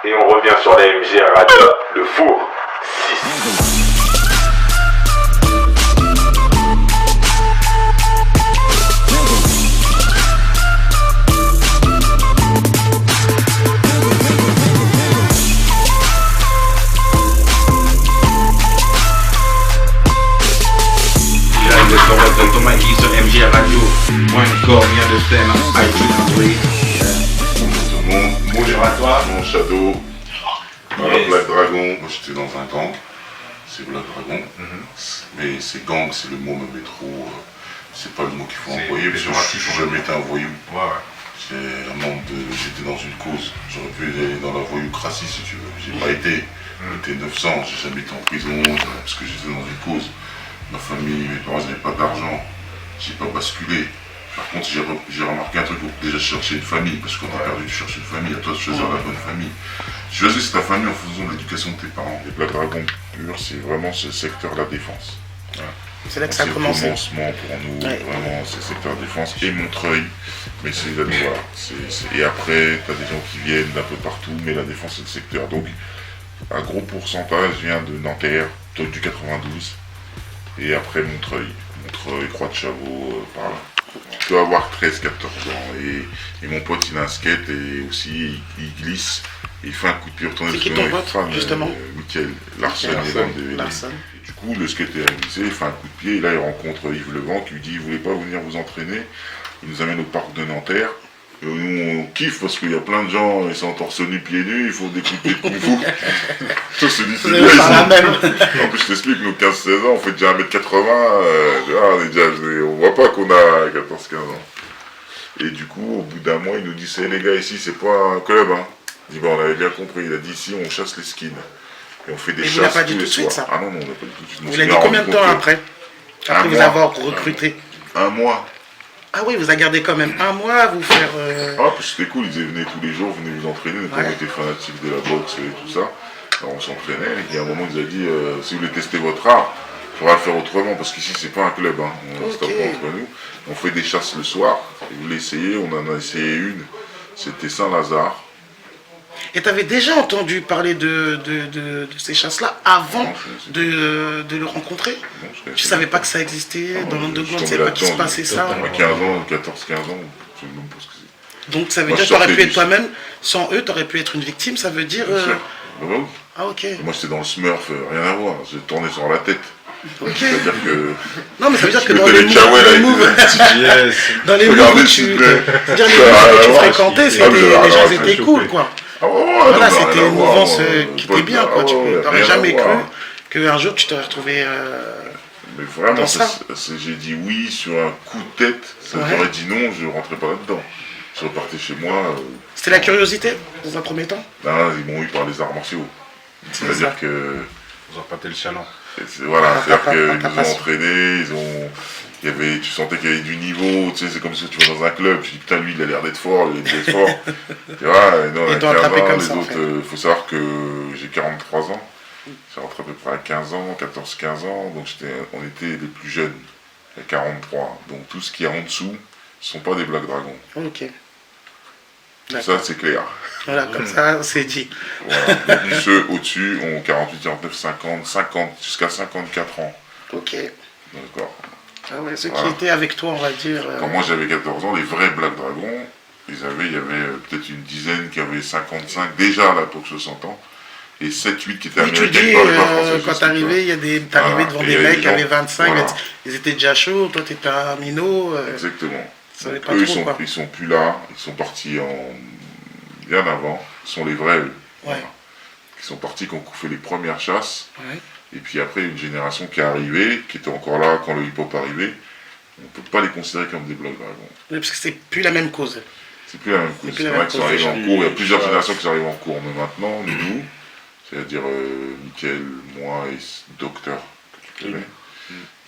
Et on revient sur la MG Radio, le four 6. Sur mgradio.com, you understand? I Bonjour tout le monde. Bonjour à toi. Mon Shadow. Black Dragon. Moi j'étais dans un gang. C'est Black Dragon. Mais c'est gang, c'est le mot me met trop. C'est pas le mot qu'il faut employer parce que je suis jamais été un voyou. C'est un membre de. J'étais dans une cause. J'aurais pu aller dans la voyoucratie si tu veux. J'ai pas été. J'étais 900. J'ai jamais été en prison parce que j'étais dans une cause. Ma famille, mes parents n'avaient pas d'argent. J'ai pas basculé. Par contre, j'ai remarqué un truc où déjà chercher une famille, parce que quand t'as perdu, tu cherches une famille, à toi de choisir la bonne famille. Tu choisis ta famille en faisant de l'éducation de tes parents. Les Black Dragon pur, c'est vraiment ce secteur de la défense. Voilà. C'est là que ça a commencé. C'est le commencement pour nous, vraiment, c'est le secteur de défense et Montreuil. Mais c'est là, voilà. Et après, t'as des gens qui viennent d'un peu partout, mais la défense c'est le secteur. Donc, un gros pourcentage vient de Nanterre, du 92. Et après Montreuil, Croix de Chavaux, par là. Je dois avoir 13-14 ans. Et mon pote, il a un skate et aussi il glisse. Il fait un coup de pied retourné. C'est qui ton pote, justement Mickaël Larsen. Du coup, le skate est glissé, il fait un coup de pied. Et là, il rencontre Yves Levent qui lui dit, il voulait pas venir vous entraîner. Il nous amène au parc de Nanterre. Et nous, on kiffe parce qu'il y a plein de gens, ils sont en torse nu, pieds nus, ils font des coups de pied de kung fu. Tout se dit, c'est bien. En plus, je t'explique, nous, 15-16 ans, on fait déjà 1m80, on voit pas qu'on a 14-15 ans. Et du coup, au bout d'un mois, il nous dit, c'est les gars, ici, c'est pas un club, hein. Il dit, on avait bien compris, il a dit, ici, on chasse les skins. Et on fait des chasses pas dit tous tout les de suite, soirs. ça. Ah non, on l'a pas dit tout de suite. Vous l'avez dit combien de temps après vous avoir recruté? Un mois. Ah oui, vous avez gardé quand même un mois à vous faire... Ah, puis c'était cool, ils disaient venez tous les jours, venez vous entraîner, nous on était fanatiques de la boxe et tout ça. Alors on s'entraînait, et à un moment ils ont dit si vous voulez tester votre art, il faudra le faire autrement, parce qu'ici c'est pas un club, hein. On se tape pas entre nous. On fait des chasses le soir, et vous l'essayez, on en a essayé une, c'était Saint-Lazare. Et tu avais déjà entendu parler de ces chasses-là avant de le rencontrer? Tu ne savais pas que ça existait dans l'underground, tu ne savais pas qu'il se passait ça? À 15 ans, 14-15 ans, je ne sais même pas ce que c'est. Donc ça veut dire que tu aurais pu être toi-même, sans eux, tu aurais pu être une victime, ça veut dire... oui. Ah ok. Moi j'étais dans le Smurf, rien à voir, j'ai tourné sur la tête. Ok. C'est-à-dire que... Non mais ça veut dire que dans les moves, dans les moves, tu fréquentais, les gens étaient cool quoi. Voilà, c'était une mouvance qui était bien, quoi. Tu n'aurais jamais cru qu'un jour tu t'aurais retrouvé mais vraiment, dans ça. J'ai dit oui sur un coup de tête. Ça j'aurais dit non, je ne rentrais pas là-dedans. Je repartais chez moi. C'était la curiosité, dans un premier temps? Non, ils m'ont eu par les arts martiaux. C'est-à-dire que... Ils ont pâté le chaland. Voilà, c'est-à-dire qu'ils nous ont entraînés, tu sentais qu'il y avait du niveau, tu sais, c'est comme si tu vas dans un club, tu dis putain lui il a l'air d'être fort, il est fort. Tu vois, et non, à 15 ans, les autres, il faut savoir que j'ai 43 ans, j'ai rentré à peu près à 15 ans, 14-15 ans, donc on était les plus jeunes, à 43. Donc tout ce qui est en dessous, ce ne sont pas des Black Dragons. Ok. Ça c'est clair. Voilà, comme ça c'est dit. Voilà. Et ceux au-dessus ont 48, 49, 50, jusqu'à 54 ans. Ok. D'accord. Ah ouais, ceux qui étaient avec toi, on va dire. Quand moi j'avais 14 ans, les vrais Black Dragons, il y avait peut-être une dizaine qui avaient 55, déjà à l'époque 60 ans, et 7-8 qui étaient américains qui parlaient pas français. Quand t'arrivais, t'arrivais devant des mecs qui avaient 25, ils étaient déjà chauds, toi t'étais un minot. Exactement. Donc, pas eux, trop, ils sont plus là, ils sont partis bien avant, ce sont les vrais, eux. Voilà. Qui sont partis, qui ont fait les premières chasses. Ouais. Et puis après, une génération qui est arrivée, qui était encore là quand le hip-hop arrivait, on ne peut pas les considérer comme des Black Dragons. Oui, parce que c'est plus la même cause. C'est plus la même cause. C'est vrai qu'ils sont arrivés en cours, il y a plusieurs générations qui sont arrivées en cours, mais maintenant, nous, c'est-à-dire Mickaël, moi et Docteur, que tu connais,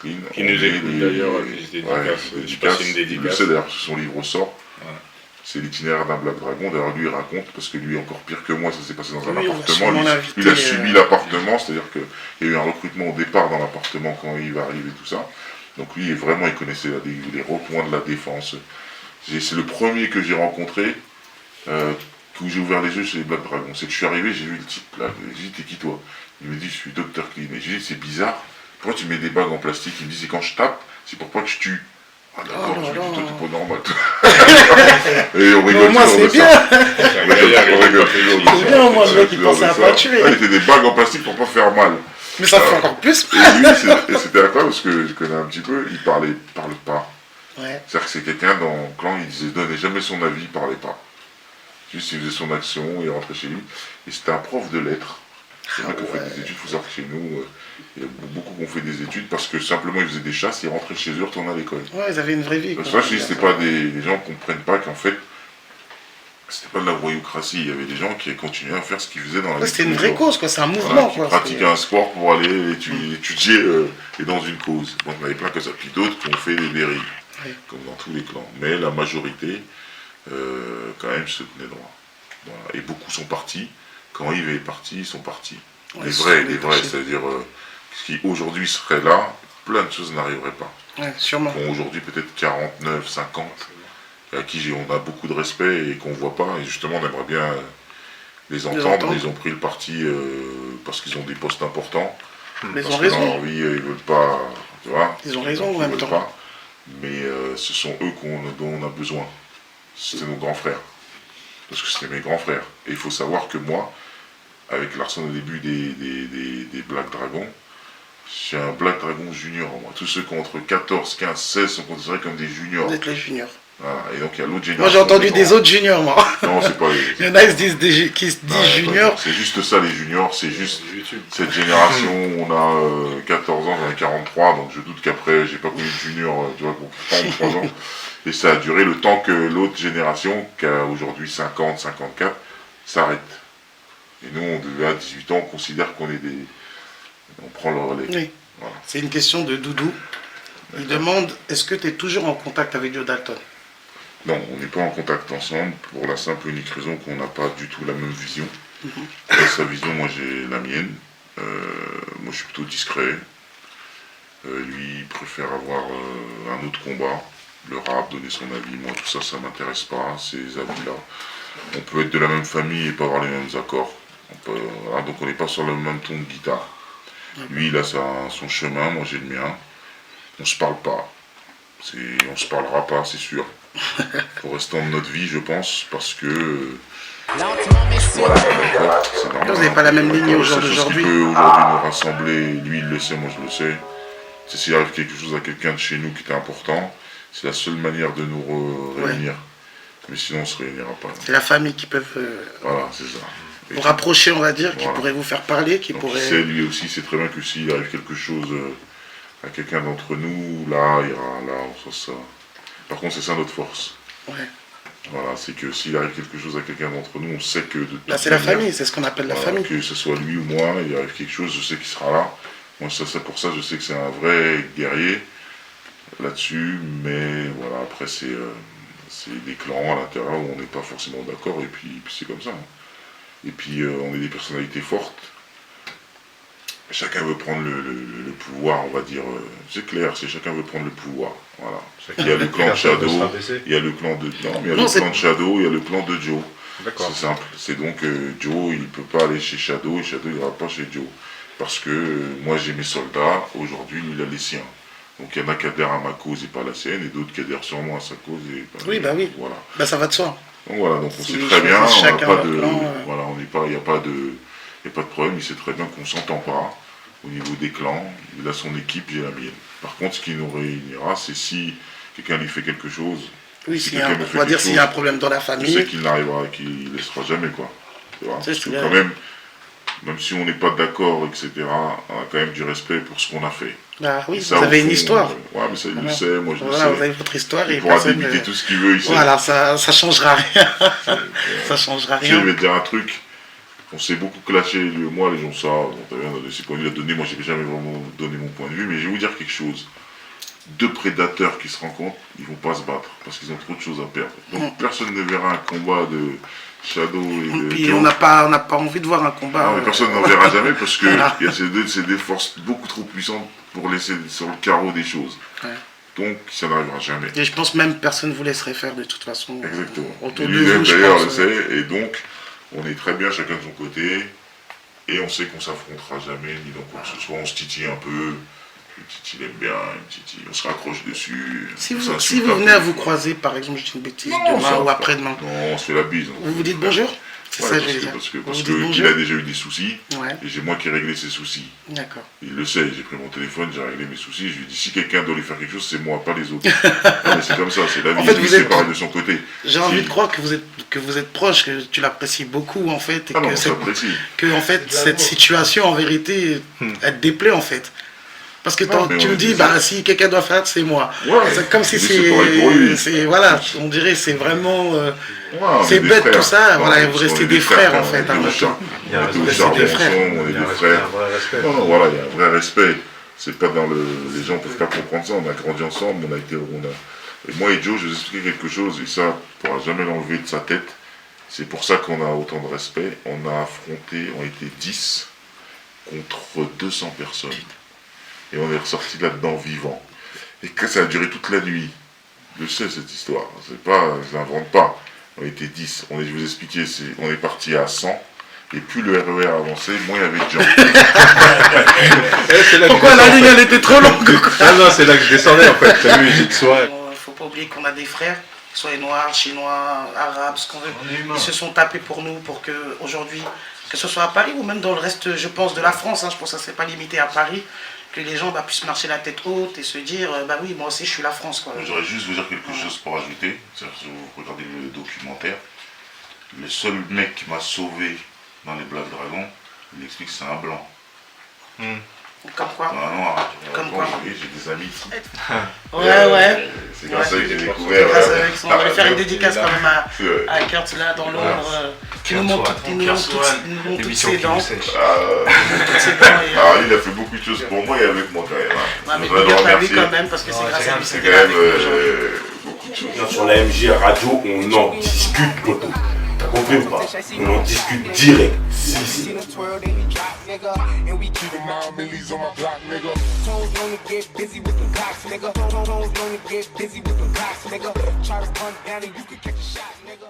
Clean, qui nous écoute d'ailleurs, je passe une dédicace. Il le sait d'ailleurs, son livre sort. Ouais. C'est l'itinéraire d'un Black Dragon. D'ailleurs, lui, il raconte, parce que lui, encore pire que moi, ça s'est passé dans un appartement. Lui, il a subi l'appartement, c'est-à-dire qu'il y a eu un recrutement au départ dans l'appartement quand il va arriver, tout ça. Donc lui, vraiment, il connaissait les recoins de la défense. C'est le premier que j'ai rencontré, où j'ai ouvert les yeux chez les Black Dragons. C'est que je suis arrivé, j'ai vu le type là, j'ai dit, t'es qui toi? Il me dit, je suis Dr Clean. Et j'ai dit, c'est bizarre, pourquoi tu mets des bagues en plastique? Il me dit, c'est quand je tape, c'est pour pas que je tue. Ah d'accord, je lui dis, toi t'es pas normal. Et on rigole moi c'est bien. On rigole toujours. C'est bien, moi, le mec qui pensait à pas tuer. Il était des bagues en plastique pour pas faire mal. Mais ça fait encore plus. Et lui, c'était incroyable parce que je connais un petit peu, il parle pas. Ouais. C'est-à-dire que c'est quelqu'un dans le clan, il donnait jamais son avis, il parlait pas. Juste il faisait son action, il rentrait chez lui. Et c'était un prof de lettres. C'est vrai qu'on fait des études, il faut savoir que chez nous, il y a beaucoup qui ont fait des études parce que simplement ils faisaient des chasses, ils rentraient chez eux, retournaient à l'école. Ouais, ils avaient une vraie vie. Ça, je dis, c'était pas des gens qui comprennent pas qu'en fait, c'était pas de la voyoucratie. Il y avait des gens qui continuaient à faire ce qu'ils faisaient dans la vie. C'était une vraie cause, quoi. C'est un mouvement, qui pratiquaient un sport pour aller étudier et dans une cause. Bon, il y en avait plein que ça. Puis d'autres qui ont fait des dérives, comme dans tous les clans. Mais la majorité, quand même, se tenait droit. Voilà. Et beaucoup sont partis. Quand Yves est parti, ils sont partis. Ouais, les vrais, c'est-à-dire ce qui aujourd'hui serait là, plein de choses n'arriveraient pas. Ouais, sûrement. Qui ont aujourd'hui peut-être 49, 50, à qui on a beaucoup de respect et qu'on ne voit pas. Et justement, on aimerait bien les entendre. Ils ont pris le parti parce qu'ils ont des postes importants. Mais ils ont raison. Dans leur vie, ils ne veulent pas. Tu vois, ils ont raison en même temps. Pas. Mais ce sont eux dont on a besoin. C'était nos grands frères. Parce que c'était mes grands frères. Et il faut savoir que moi, avec Larson au début des Black Dragons, j'ai un Black Dragon junior en moi. Tous ceux qui ont entre 14, 15, 16 sont considérés comme des juniors. Vous êtes les juniors. Voilà. Et donc il y a l'autre génération. Moi j'ai entendu des autres juniors, moi. Non, c'est pas les... Il y en a qui se disent juniors. C'est juste ça, les juniors. C'est juste cette génération où on a 14 ans, j'en ai 43. Donc je doute qu'après, j'ai pas connu de junior, tu vois, pour 33 ans. Et ça a duré le temps que l'autre génération, qui a aujourd'hui 50, 54, s'arrête. Et nous, on devait à 18 ans, on considère qu'on est des... On prend le relais. Oui. Voilà. C'est une question de Doudou. Il demande, est-ce que tu es toujours en contact avec Joe Dalton? Non, on n'est pas en contact ensemble, pour la simple et unique raison qu'on n'a pas du tout la même vision. Sa vision, moi j'ai la mienne. Moi je suis plutôt discret. Lui, il préfère avoir un autre combat. Le rap, donner son avis. Moi tout ça, ça m'intéresse pas, ces avis-là. On peut être de la même famille et pas avoir les mêmes accords. Voilà, donc on n'est pas sur le même ton de guitare. Lui, il a son chemin, moi j'ai le mien. On se parle pas. On se parlera pas, c'est sûr. Pour restant de notre vie, je pense, parce que... Voilà, c'est normal. Vous n'avez pas la même ligne au jour d'aujourd'hui. Ce qui peut aujourd'hui nous rassembler, lui il le sait, moi je le sais. C'est s'il arrive quelque chose à quelqu'un de chez nous qui était important, c'est la seule manière de nous réunir. Mais sinon on ne se réunira pas. C'est la famille qui peut voilà, c'est ça. Vous rapprocher, on va dire, qui pourrait vous faire parler, qui pourrait... Il sait, lui aussi, c'est très bien que s'il arrive quelque chose à quelqu'un d'entre nous, là, il ira là, on sent ça. Par contre, c'est ça notre force. Ouais. Voilà, c'est que s'il arrive quelque chose à quelqu'un d'entre nous, on sait que... Là, c'est la famille, c'est ce qu'on appelle la famille. Que ce soit lui ou moi, il arrive quelque chose, je sais qu'il sera là. Moi, c'est pour ça, je sais que c'est un vrai guerrier là-dessus, mais voilà, après, c'est des clans à l'intérieur où on n'est pas forcément d'accord, et puis c'est comme ça. Et puis, on est des personnalités fortes. Chacun veut prendre le pouvoir, on va dire. C'est clair, chacun veut prendre le pouvoir. Voilà. Il y a le clan de Shadow, il y a le clan de... Non, mais il y a le clan de Shadow, il y a le clan de Joe. C'est simple. C'est donc Joe, il ne peut pas aller chez Shadow, et Shadow, il n'ira pas chez Joe. Parce que moi, j'ai mes soldats, aujourd'hui, lui, il a les siens. Donc il y en a qui adhèrent à ma cause et pas à la sienne, et d'autres qui adhèrent sûrement à sa cause et pas oui, bah oui. Voilà. Bah ça va de soi. Donc voilà, donc on sait très bien, on n'a pas de... Voilà, on n'est pas... Il n'y a pas de problème, il sait très bien qu'on ne s'entend pas au niveau des clans. Il a son équipe, j'ai la mienne. Par contre, ce qui nous réunira, c'est si quelqu'un lui fait quelque chose. Oui, on va dire s'il y a un problème dans la famille. Je sais qu'il n'arrivera, qu'il ne laissera jamais, quoi. Tu vois, parce que quand même si on n'est pas d'accord, etc., on a quand même du respect pour ce qu'on a fait. Ah oui, vous avez une histoire. Ouais, mais ça, il le sait, moi je le sais. Vous avez votre histoire. Il pourra débiter tout ce qu'il veut, il sait. Voilà, ça changera rien. Ça changera rien. Je vais te dire un truc. On s'est beaucoup clashé, lui et moi, les gens savent. C'est pas lui à donner, moi j'ai jamais vraiment donné mon point de vue, mais je vais vous dire quelque chose. Deux prédateurs qui se rencontrent, ils vont pas se battre, parce qu'ils ont trop de choses à perdre. Donc personne ne verra un combat de Shadow et de puis Joe. on n'a pas envie de voir un combat. Non, mais personne n'en verra jamais, parce que c'est des forces beaucoup trop puissantes pour laisser sur le carreau des choses. Ouais. Donc ça n'arrivera jamais. Et je pense même personne ne vous laisserait faire de toute façon. Exactement. Autour de Lui-même vous, d'ailleurs je le pense, sait, et donc on est très bien chacun de son côté, et on sait qu'on s'affrontera jamais, ni dans quoi que ce soit, on se titille un peu, le titille aime bien, on se raccroche dessus. Si vous venez à vous croiser, par exemple, je dis une bêtise, demain ou après-demain. Non, on se fait la bise. Vous vous dites bonjour? C'est ça, je vais dire. Parce qu'il a déjà eu des soucis, ouais. Et j'ai moi qui ai réglé ses soucis. D'accord. Il le sait, j'ai pris mon téléphone, j'ai réglé mes soucis, je lui ai dit si quelqu'un doit lui faire quelque chose, c'est moi, pas les autres. Non, mais c'est comme ça, c'est la vie, il est séparé de son côté. J'ai envie de croire que vous êtes proche, que tu l'apprécies beaucoup en fait, et que en fait cette situation en vérité, elle te déplaît en fait. Parce que tu me dis, bah si quelqu'un doit faire, c'est moi. Ouais, c'est comme si c'est voilà, on dirait c'est vraiment c'est bête tout ça, voilà, vous restez des frères en fait. Il y a un respect des frères. On est des frères. Non, voilà, il y a un vrai respect. C'est pas dans les gens peuvent pas comprendre ça. On a grandi ensemble, Et moi et Joe, je vais vous expliquer quelque chose, et ça, on ne pourra jamais l'enlever de sa tête. C'est pour ça qu'on a autant de respect. On a affronté, on était 10 contre 200 personnes. Et on est ressorti là-dedans vivant. Et que ça a duré toute la nuit. Je sais cette histoire. C'est pas, je l'invente pas. On était 10. Je vais vous expliquer, on est parti à 100. Et plus le RER avançait, moins il y avait de gens. Pourquoi la ligne elle était trop longue? Non, c'est là que je descendais en fait. T'as vu, j'ai de soir. Il faut pas oublier qu'on a des frères, soit noirs, chinois, arabes, ce qu'on veut. Ils se sont tapés pour nous, pour que aujourd'hui, que ce soit à Paris ou même dans le reste, je pense, de la France, je pense que ça ne serait pas limité à Paris, que les gens puissent marcher la tête haute et se dire, bah oui, moi aussi je suis la France. J'aurais juste vous dire quelque chose pour ajouter, c'est-à-dire que si vous regardez le documentaire, le seul mec qui m'a sauvé dans les Black Dragons, il explique que c'est un blanc. Comme quoi? Non, comme quoi? J'ai des amis. Ouais. C'est grâce à eux que j'ai découvert. On va lui faire une dédicace quand même à Kurt là dans l'ombre, qui nous montre toutes ses dents. Alors il a fait beaucoup de choses pour moi et avec moi quand même. Mais big up à lui quand même parce que c'est grâce à lui. C'est quand même beaucoup de choses. Sur la MJ Radio, on en discute, Toto. T'as compris ou pas? On en discute direct. Si. And we keep my millies on my block, nigga. Toes gonna get busy with the cops, nigga. Toes gonna get busy with the cops, nigga. Try to run down and you can catch a shot, nigga.